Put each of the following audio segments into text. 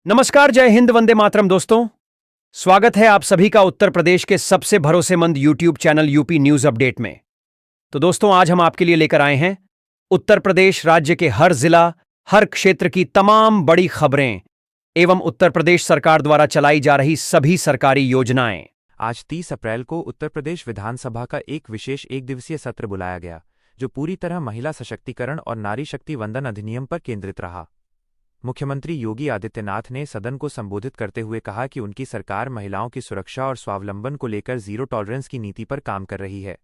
नमस्कार, जय हिंद, वंदे मातरम दोस्तों। स्वागत है आप सभी का उत्तर प्रदेश के सबसे भरोसेमंद YouTube channel UP news update में। तो दोस्तों, आज हम आपके लिए लेकर आए हैं उत्तर प्रदेश राज्य के हर जिला, हर क्षेत्र की तमाम बड़ी खबरें एवं उत्तर प्रदेश सरकार द्वारा चलाई जा रही सभी सरकारी योजनाएं। आज 30 अप्रैल को उत्तर प्रदेश विधानसभा का एक विशेष एकदिवसीय सत्र बुलाया गया, जो पूरी तरह महिला सशक्तिकरण और नारी शक्ति वंदन अधिनियम पर केंद्रित रहा। मुख्यमंत्री योगी आदित्यनाथ ने सदन को संबोधित करते हुए कहा कि उनकी सरकार महिलाओं की सुरक्षा और स्वावलंबन को लेकर जीरो टॉलरेंस की नीति पर काम कर रही है।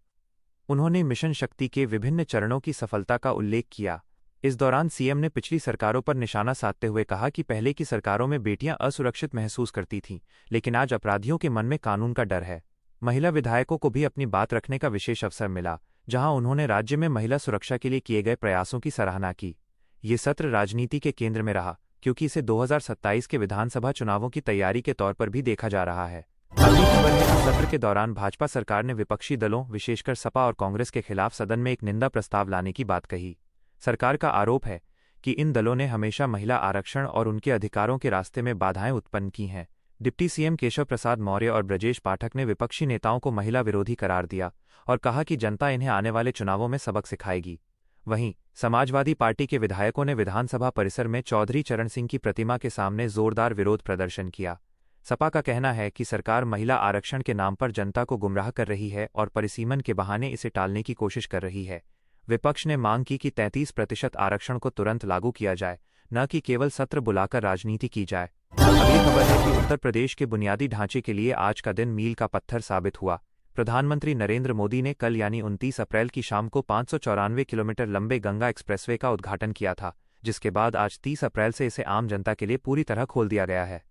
उन्होंने मिशन शक्ति के विभिन्न चरणों की सफलता का उल्लेख किया। इस दौरान सीएम ने पिछली सरकारों पर निशाना साधते हुए कहा कि पहले की सरकारों में बेटियां असुरक्षित महसूस करती थीं, लेकिन आज अपराधियों के मन में कानून का डर है। महिला विधायकों को भी अपनी बात रखने का विशेष अवसर मिला, जहां उन्होंने राज्य में महिला सुरक्षा के लिए किए गए प्रयासों की सराहना की। ये सत्र राजनीति के केंद्र में रहा, क्योंकि इसे 2027 के विधानसभा चुनावों की तैयारी के तौर पर भी देखा जा रहा है। अगली खबर है कि सत्र के दौरान भाजपा सरकार ने विपक्षी दलों, विशेषकर सपा और कांग्रेस के खिलाफ सदन में एक निंदा प्रस्ताव लाने की बात कही। सरकार का आरोप है कि इन दलों ने हमेशा महिला आरक्षण और उनके अधिकारों के रास्ते में बाधाएं उत्पन्न की हैं। डिप्टी सीएम केशव प्रसाद मौर्य और ब्रजेश पाठक ने विपक्षी नेताओं को महिला विरोधी करार दिया और कहा कि जनता इन्हें आने वाले चुनावों में सबक सिखाएगी। वहीं समाजवादी पार्टी के विधायकों ने विधानसभा परिसर में चौधरी चरण सिंह की प्रतिमा के सामने जोरदार विरोध प्रदर्शन किया। सपा का कहना है कि सरकार महिला आरक्षण के नाम पर जनता को गुमराह कर रही है और परिसीमन के बहाने इसे टालने की कोशिश कर रही है। विपक्ष ने मांग की कि 33% आरक्षण को तुरंत लागू किया जाए, न कि केवल सत्र बुलाकर राजनीति की जाए। अगली खबर है कि उत्तर प्रदेश के बुनियादी ढांचे के लिए आज का दिन मील का पत्थर साबित हुआ। प्रधानमंत्री नरेंद्र मोदी ने कल यानी 29 अप्रैल की शाम को 594 किलोमीटर लंबे गंगा एक्सप्रेसवे का उद्घाटन किया था, जिसके बाद आज 30 अप्रैल से इसे आम जनता के लिए पूरी तरह खोल दिया गया है।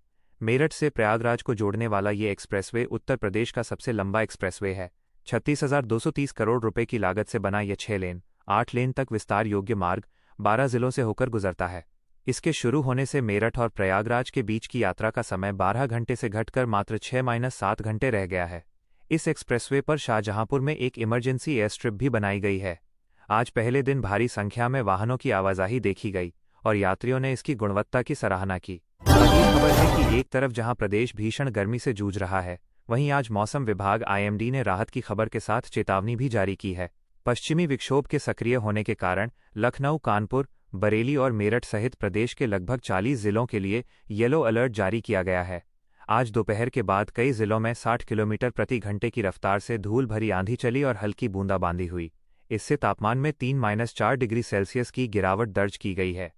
मेरठ से प्रयागराज को जोड़ने वाला ये एक्सप्रेसवे उत्तर प्रदेश का सबसे लंबा एक्सप्रेसवे है। 36,230 करोड़ रुपए की लागत से बना यह 6 लेन, 8 लेन तक विस्तार योग्य मार्ग 12 जिलों से होकर गुजरता है। इसके शुरू होने से मेरठ और प्रयागराज के बीच की यात्रा का समय 12 घंटे से घटकर मात्र 6-7 घंटे रह गया है। इस एक्सप्रेसवे पर शाहजहांपुर में एक इमरजेंसी एयर स्ट्रिप भी बनाई गई है। आज पहले दिन भारी संख्या में वाहनों की आवाजाही देखी गई और यात्रियों ने इसकी गुणवत्ता की सराहना की। अगली खबर है कि एक तरफ जहां प्रदेश भीषण गर्मी से जूझ रहा है, वहीं आज मौसम विभाग आईएमडी ने राहत की खबर के साथ चेतावनी भी जारी की है। पश्चिमी विक्षोभ के सक्रिय होने के कारण लखनऊ, कानपुर, बरेली और मेरठ सहित प्रदेश के लगभग 40 जिलों के लिए येलो अलर्ट जारी किया गया है। आज दोपहर के बाद कई जिलों में 60 किलोमीटर प्रति घंटे की रफ्तार से धूल भरी आंधी चली और हल्की बूंदाबांदी हुई। इससे तापमान में 3-4 डिग्री सेल्सियस की गिरावट दर्ज की गई है।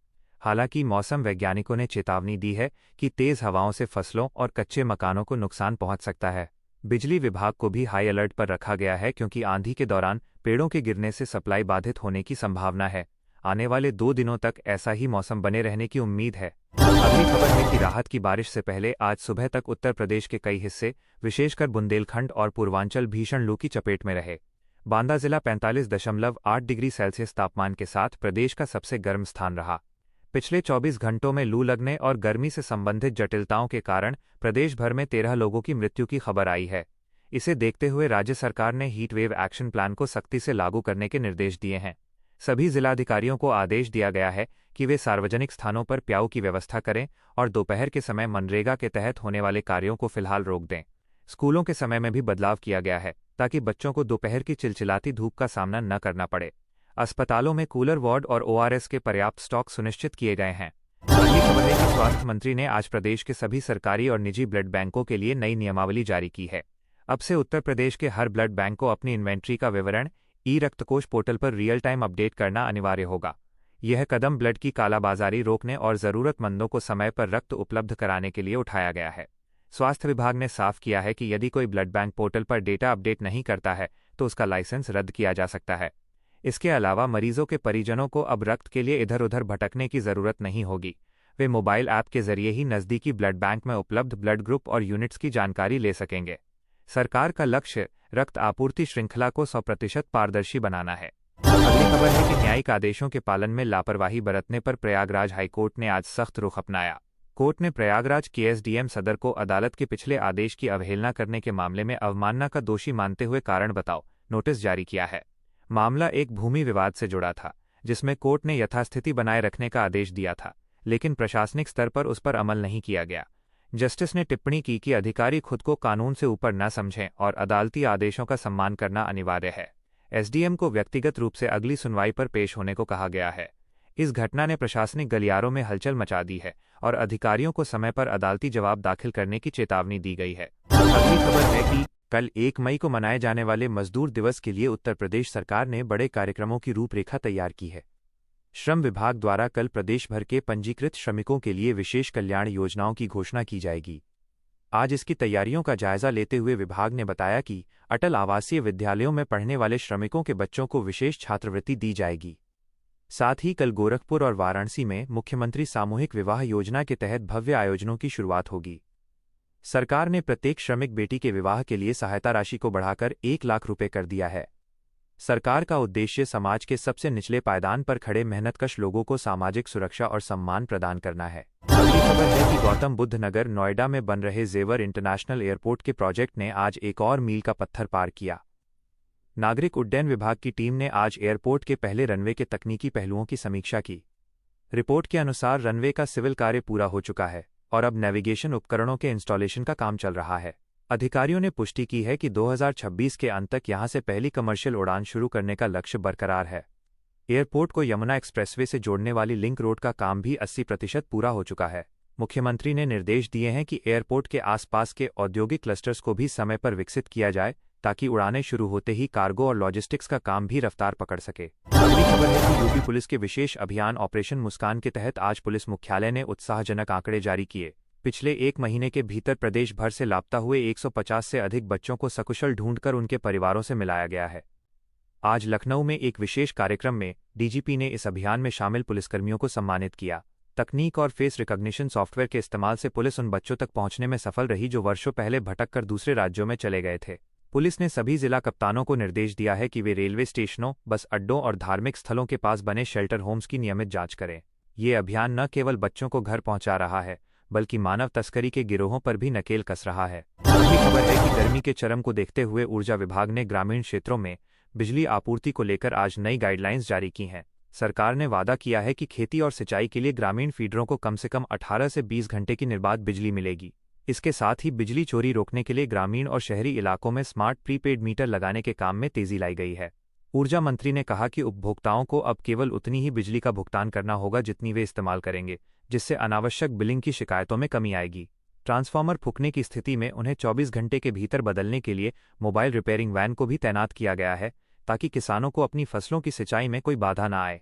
हालांकि मौसम वैज्ञानिकों ने चेतावनी दी है कि तेज हवाओं से फसलों और कच्चे मकानों को नुकसान पहुंच सकता है। बिजली विभाग को भी हाई अलर्ट पर रखा गया है, क्योंकि आंधी के दौरान पेड़ों के गिरने से सप्लाई बाधित होने की संभावना है। आने वाले 2 दिनों तक ऐसा ही मौसम बने रहने की उम्मीद है। अगली खबर है कि राहत की बारिश से पहले आज सुबह तक उत्तर प्रदेश के कई हिस्से, विशेषकर बुंदेलखंड और पूर्वांचल भीषण लू की चपेट में रहे। बांदा जिला 45.8 डिग्री सेल्सियस तापमान के साथ प्रदेश का सबसे गर्म स्थान रहा। पिछले 24 घंटों में लू लगने और गर्मी से संबंधित जटिलताओं के कारण प्रदेश भर में 13 लोगों की मृत्यु की खबर आई है। इसे देखते हुए राज्य सरकार ने हीट वेव एक्शन प्लान को सख्ती से लागू करने के निर्देश दिए हैं। सभी जिलाधिकारियों को आदेश दिया गया है कि वे सार्वजनिक स्थानों पर प्याऊ की व्यवस्था करें और दोपहर के समय मनरेगा के तहत होने वाले कार्यों को फिलहाल रोक दें। स्कूलों के समय में भी बदलाव किया गया है, ताकि बच्चों को दोपहर की चिलचिलाती धूप का सामना न करना पड़े। अस्पतालों में कूलर वार्ड और ओआरएस के पर्याप्त स्टॉक सुनिश्चित किए गए हैं। अगली खबर है कि स्वास्थ्य मंत्री ने आज प्रदेश के सभी सरकारी और निजी ब्लड बैंकों के लिए नई नियमावली जारी की है। अब से उत्तर प्रदेश के हर ब्लड बैंक को अपनी इन्वेंट्री का विवरण ई-रक्तकोश पोर्टल पर रियल टाइम अपडेट करना अनिवार्य होगा। यह कदम ब्लड की कालाबाजारी रोकने और जरूरतमंदों को समय पर रक्त उपलब्ध कराने के लिए उठाया गया है। स्वास्थ्य विभाग ने साफ किया है कि यदि कोई ब्लड बैंक पोर्टल पर डेटा अपडेट नहीं करता है तो उसका लाइसेंस रद्द किया जा सकता है। इसके अलावा मरीजों के परिजनों को अब रक्त के लिए इधर उधर भटकने की जरूरत नहीं होगी। वे मोबाइल ऐप के जरिए ही नज़दीकी ब्लड बैंक में उपलब्ध ब्लड ग्रुप और यूनिट्स की जानकारी ले सकेंगे। सरकार का लक्ष्य रक्त आपूर्ति श्रृंखला को 100% पारदर्शी बनाना है। अगली खबर है कि न्यायिक आदेशों के पालन में लापरवाही बरतने पर प्रयागराज हाईकोर्ट ने आज सख्त रुख अपनाया। कोर्ट ने प्रयागराज के एसडीएम सदर को अदालत के पिछले आदेश की अवहेलना करने के मामले में अवमानना का दोषी मानते हुए कारण बताओ नोटिस जारी किया है। मामला एक भूमि विवाद से जुड़ा था, जिसमें कोर्ट ने यथास्थिति बनाए रखने का आदेश दिया था, लेकिन प्रशासनिक स्तर पर उस पर अमल नहीं किया गया। जस्टिस ने टिप्पणी की कि अधिकारी खुद को कानून से ऊपर न समझें और अदालती आदेशों का सम्मान करना अनिवार्य है। एसडीएम को व्यक्तिगत रूप से अगली सुनवाई पर पेश होने को कहा गया है। इस घटना ने प्रशासनिक गलियारों में हलचल मचा दी है और अधिकारियों को समय पर अदालती जवाब दाखिल करने की चेतावनी दी गई है। अगली खबर है कि कल 1 मई को मनाए जाने वाले मजदूर दिवस के लिए उत्तर प्रदेश सरकार ने बड़े कार्यक्रमों की रूपरेखा तैयार की है। श्रम विभाग द्वारा कल प्रदेश भर के पंजीकृत श्रमिकों के लिए विशेष कल्याण योजनाओं की घोषणा की जाएगी। आज इसकी तैयारियों का जायजा लेते हुए विभाग ने बताया कि अटल आवासीय विद्यालयों में पढ़ने वाले श्रमिकों के बच्चों को विशेष छात्रवृत्ति दी जाएगी। साथ ही कल गोरखपुर और वाराणसी में मुख्यमंत्री सामूहिक विवाह योजना के तहत भव्य आयोजनों की शुरुआत होगी। सरकार ने प्रत्येक श्रमिक बेटी के विवाह के लिए सहायता राशि को बढ़ाकर 1 लाख रुपये कर दिया है। सरकार का उद्देश्य समाज के सबसे निचले पायदान पर खड़े मेहनतकश लोगों को सामाजिक सुरक्षा और सम्मान प्रदान करना है। अगली खबर है कि गौतम बुद्ध नगर नोएडा में बन रहे जेवर इंटरनेशनल एयरपोर्ट के प्रोजेक्ट ने आज एक और मील का पत्थर पार किया। नागरिक उड्डयन विभाग की टीम ने आज एयरपोर्ट के पहले रनवे के तकनीकी पहलुओं की समीक्षा की। रिपोर्ट के अनुसार रनवे का सिविल कार्य पूरा हो चुका है और अब नेविगेशन उपकरणों के इंस्टॉलेशन का काम चल रहा है। अधिकारियों ने पुष्टि की है कि 2026 के अंत तक यहां से पहली कमर्शियल उड़ान शुरू करने का लक्ष्य बरकरार है। एयरपोर्ट को यमुना एक्सप्रेसवे से जोड़ने वाली लिंक रोड का काम भी 80% पूरा हो चुका है। मुख्यमंत्री ने निर्देश दिए हैं कि एयरपोर्ट के आसपास के औद्योगिक क्लस्टर्स को भी समय पर विकसित किया जाए ताकि उड़ानें शुरू होते ही कार्गो और लॉजिस्टिक्स का काम भी रफ्तार पकड़ सके। अगली खबर है कि यूपी पुलिस के विशेष अभियान ऑपरेशन मुस्कान के तहत आज पुलिस मुख्यालय ने उत्साहजनक आंकड़े जारी किए। पिछले 1 महीने के भीतर प्रदेश भर से लापता हुए 150 से अधिक बच्चों को सकुशल ढूंढकर उनके परिवारों से मिलाया गया है। आज लखनऊ में एक विशेष कार्यक्रम में डीजीपी ने इस अभियान में शामिल पुलिसकर्मियों को सम्मानित किया। तकनीक और फेस रिकॉग्निशन सॉफ्टवेयर के इस्तेमाल से पुलिस उन बच्चों तक पहुंचने में सफल रही जो वर्षों पहले भटक कर दूसरे राज्यों में चले गए थे। पुलिस ने सभी जिला कप्तानों को निर्देश दिया है कि वे रेलवे स्टेशनों, बस अड्डों और धार्मिक स्थलों के पास बने शेल्टर होम्स की नियमित जांच करें। ये अभियान न केवल बच्चों को घर पहुंचा रहा है बल्कि मानव तस्करी के गिरोहों पर भी नकेल कस रहा है। अगली खबर है कि गर्मी के चरम को देखते हुए ऊर्जा विभाग ने ग्रामीण क्षेत्रों में बिजली आपूर्ति को लेकर आज नई गाइडलाइंस जारी की हैं। सरकार ने वादा किया है कि खेती और सिंचाई के लिए ग्रामीण फीडरों को कम से कम 18 से 20 घंटे की निर्बाध बिजली मिलेगी। इसके साथ ही बिजली चोरी रोकने के लिए ग्रामीण और शहरी इलाकों में स्मार्ट प्रीपेड मीटर लगाने के काम में तेजी लाई गई है। ऊर्जा मंत्री ने कहा कि उपभोक्ताओं को अब केवल उतनी ही बिजली का भुगतान करना होगा जितनी वे इस्तेमाल करेंगे, जिससे अनावश्यक बिलिंग की शिकायतों में कमी आएगी। ट्रांसफार्मर फूकने की स्थिति में उन्हें 24 घंटे के भीतर बदलने के लिए मोबाइल रिपेयरिंग वैन को भी तैनात किया गया है ताकि किसानों को अपनी फसलों की सिंचाई में कोई बाधा न आए।